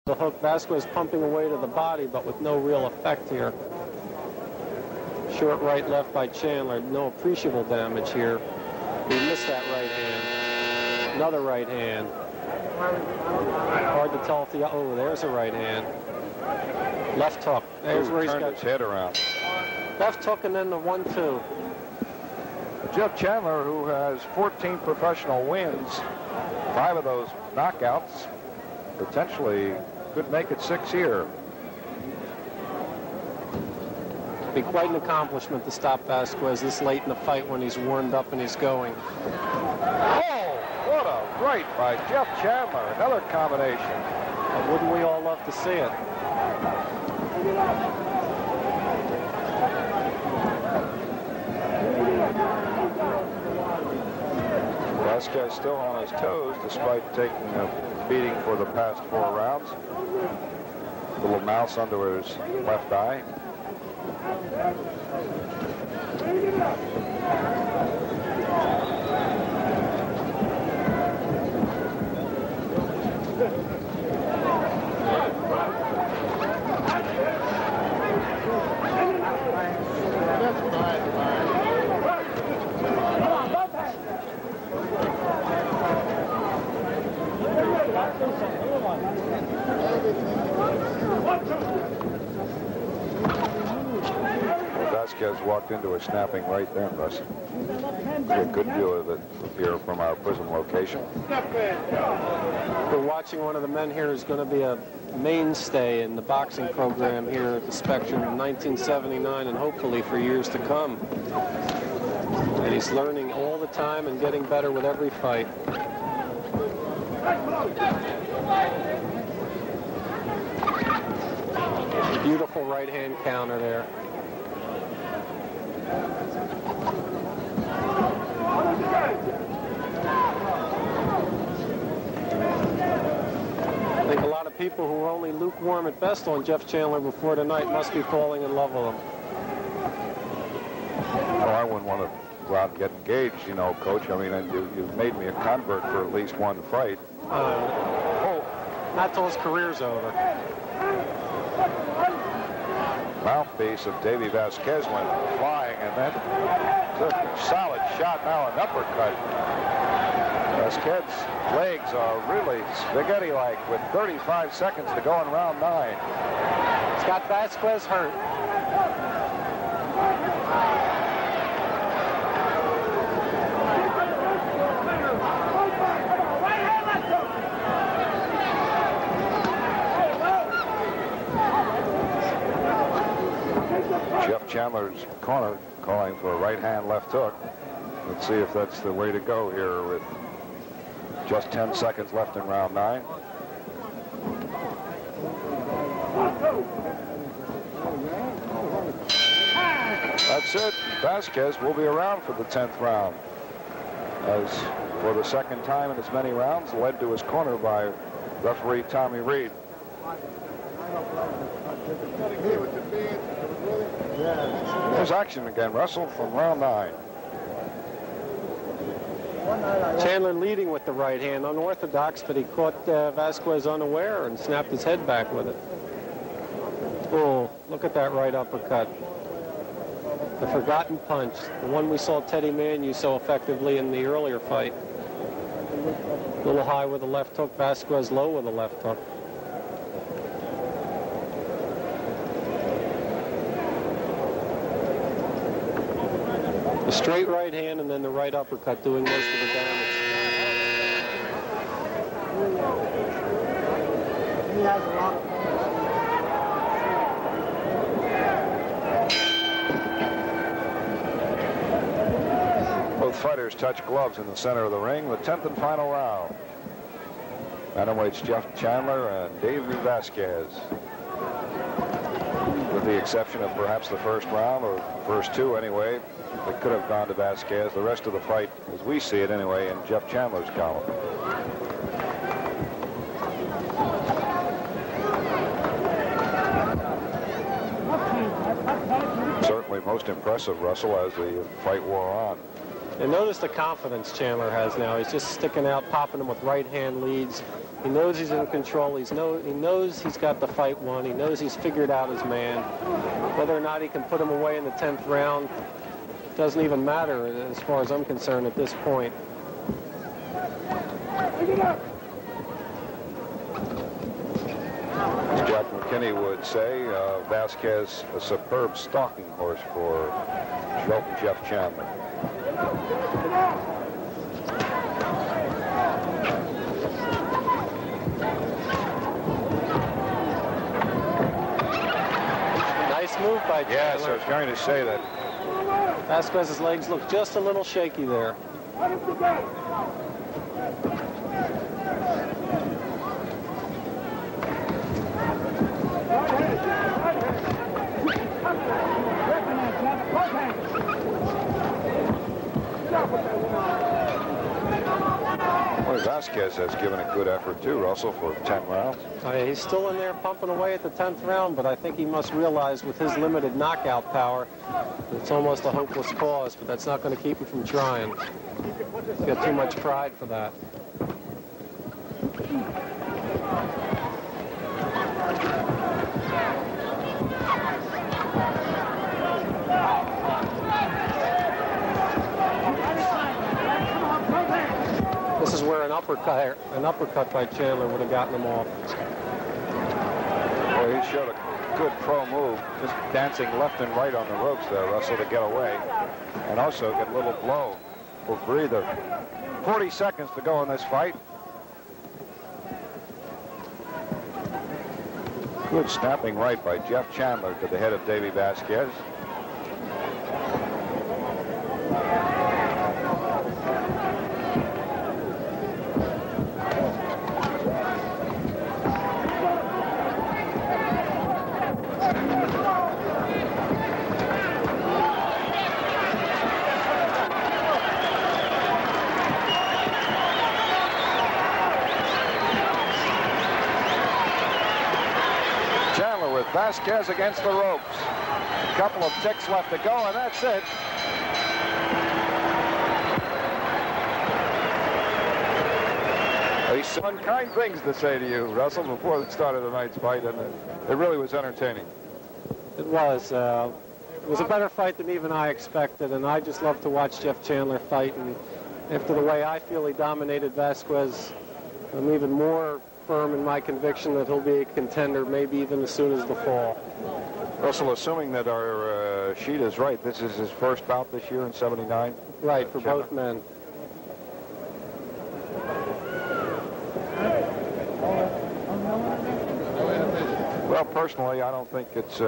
The hook, Vasquez pumping away to the body, but with no real effect here. Short right, left by Chandler. No appreciable damage here. He missed that right hand. Another right hand. Hard to tell if the, oh, there's a right hand. Left hook. There's where he's got his head around. Left hook and then the 1-2. Jeff Chandler, who has 14 professional wins, 5 of those knockouts, potentially could make it 6 here. Be quite an accomplishment to stop Vasquez this late in the fight when he's warmed up and he's going. Oh, what a right by Jeff Chandler. Another combination. But wouldn't we all love to see it? Vasquez still on his toes despite taking a beating for the past 4 rounds. Little mouse under his left eye. Vasquez walked into a snapping right then, Russ. Get a good view of it here from our prison location. We're watching one of the men here who's going to be a mainstay in the boxing program here at the Spectrum in 1979 and hopefully for years to come. And he's learning all the time and getting better with every fight. Beautiful right hand counter there. I think a lot of people who were only lukewarm at best on Jeff Chandler before tonight must be falling in love with him. Well, I wouldn't want to go out and get engaged, you know, Coach. I mean, you've made me a convert for at least one fight. Not till his career's over. Mouthpiece of Davey Vasquez went flying and then took a solid shot, now an uppercut. Vasquez's legs are really spaghetti-like with 35 seconds to go in round 9. It's got Vasquez hurt. Jeff Chandler's corner calling for a right hand left hook. Let's see if that's the way to go here with just 10 seconds left in round 9. That's it. Vasquez will be around for the 10th round, as for the second time in as many rounds, led to his corner by referee Tommy Reed. There's action again, Russell, from round 9. Chandler leading with the right hand, unorthodox, but he caught Vasquez unaware and snapped his head back with it. Oh, look at that right uppercut. The forgotten punch, the one we saw Teddy Mann use so effectively in the earlier fight. A little high with the left hook, Vasquez low with the left hook. The straight right hand and then the right uppercut doing most of the damage. He has a lot of Both fighters touch gloves in the center of the ring. The 10th and final round. Bantamweights Jeff Chandler and Davey Vasquez. With the exception of perhaps the first round, or first 2 anyway, that could have gone to Vasquez. The rest of the fight, as we see it anyway, in Jeff Chandler's column. Certainly most impressive, Russell, as the fight wore on. And notice the confidence Chandler has now. He's just sticking out, popping them with right hand leads. He knows he's in control. He knows he's got the fight won. He knows he's figured out his man. Whether or not he can put him away in the 10th round doesn't even matter as far as I'm concerned at this point. As Jack McKinney would say, Vasquez, a superb stalking horse for Shelton Jeff Chandler. Nice move by Chandler. Yes, I was going to say that. Vasquez's legs look just a little shaky there. Well, Vasquez has given a good effort too, Russell, for 10 rounds. Oh, yeah, he's still in there pumping away at the 10th round, but I think he must realize with his limited knockout power, it's almost a hopeless cause, but that's not going to keep him from trying. He's got too much pride for that. This is where an uppercut by Chandler would have gotten him off. Well, he showed a good pro move, just dancing left and right on the ropes there, Russell, to get away. And also get a little blow for breather. 40 seconds to go in this fight. Good snapping right by Jeff Chandler to the head of Davey Vasquez. Vasquez against the ropes. A couple of ticks left to go, and that's it. Some unkind things to say to you, Russell, before the start of tonight's fight, and it really was entertaining. It was. It was a better fight than even I expected, and I just love to watch Jeff Chandler fight. And after the way I feel he dominated Vasquez, I'm even more firm in my conviction that he'll be a contender, maybe even as soon as the fall. Russell, assuming that our sheet is right, this is his first bout this year in 79? Right, for both men. Well, personally, I don't think it's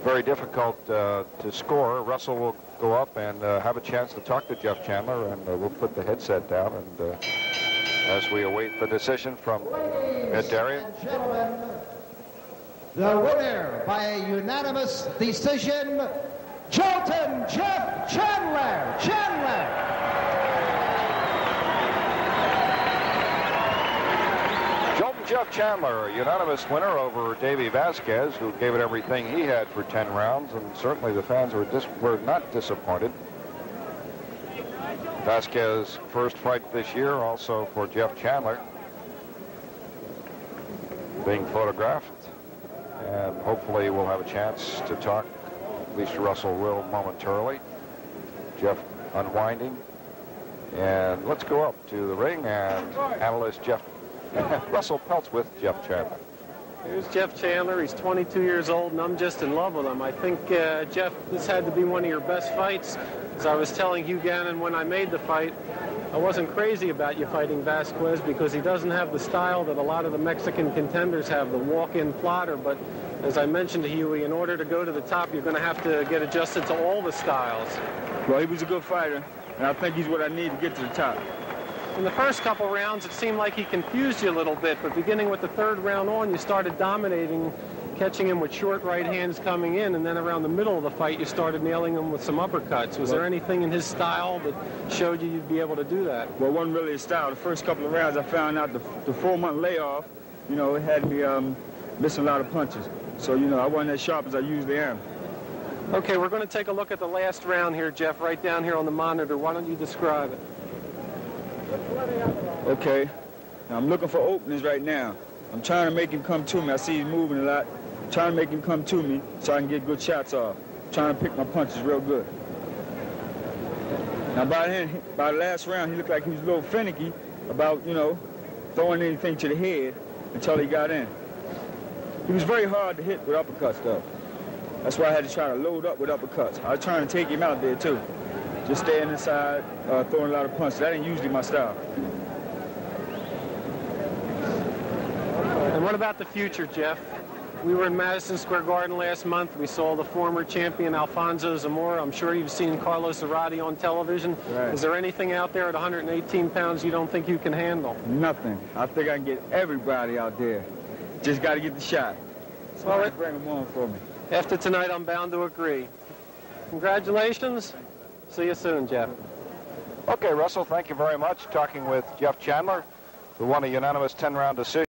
very difficult to score. Russell will go up and have a chance to talk to Jeff Chandler, and we'll put the headset down and as we await the decision from Ed Darien. The winner by a unanimous decision, Jolton Jeff Chandler. Jolton Jeff Chandler, a unanimous winner over Davey Vasquez, who gave it everything he had for 10 rounds, and certainly the fans were not disappointed. Vasquez first fight this year, also for Jeff Chandler, being photographed, and hopefully we'll have a chance to talk. At least Russell will momentarily. Jeff unwinding, and let's go up to the ring and analyst Russell Peltz with Jeff Chandler. Here's Jeff Chandler. He's 22 years old, and I'm just in love with him. I think, Jeff, this had to be one of your best fights. As I was telling Hugh Gannon when I made the fight, I wasn't crazy about you fighting Vasquez because he doesn't have the style that a lot of the Mexican contenders have, the walk-in plotter. But as I mentioned to Hughie, in order to go to the top, you're going to have to get adjusted to all the styles. Well, he was a good fighter, and I think he's what I need to get to the top. In the first couple rounds, it seemed like he confused you a little bit, but beginning with the third round on, you started dominating, catching him with short right hands coming in, and then around the middle of the fight, you started nailing him with some uppercuts. Was there anything in his style that showed you you'd be able to do that? Well, it wasn't really his style. The first couple of rounds, I found out the 4-month layoff, you know, it had me missing a lot of punches. So, you know, I wasn't as sharp as I usually am. Okay, we're going to take a look at the last round here, Jeff, right down here on the monitor. Why don't you describe it? Okay. Now, I'm looking for openings right now. I'm trying to make him come to me. I see he's moving a lot. I'm trying to make him come to me so I can get good shots off. I'm trying to pick my punches real good. Now, by the last round, he looked like he was a little finicky about, you know, throwing anything to the head until he got in. He was very hard to hit with uppercuts, though. That's why I had to try to load up with uppercuts. I was trying to take him out there, too. Just staying inside, throwing a lot of punches. That ain't usually my style. And what about the future, Jeff? We were in Madison Square Garden last month. We saw the former champion, Alfonso Zamora. I'm sure you've seen Carlos Zarate on television. Right. Is there anything out there at 118 pounds you don't think you can handle? Nothing. I think I can get everybody out there. Just got to get the shot. Well, bring them on for me. After tonight, I'm bound to agree. Congratulations. See you soon, Jeff. Okay, Russell, thank you very much. Talking with Jeff Chandler, who won a unanimous 10-round decision.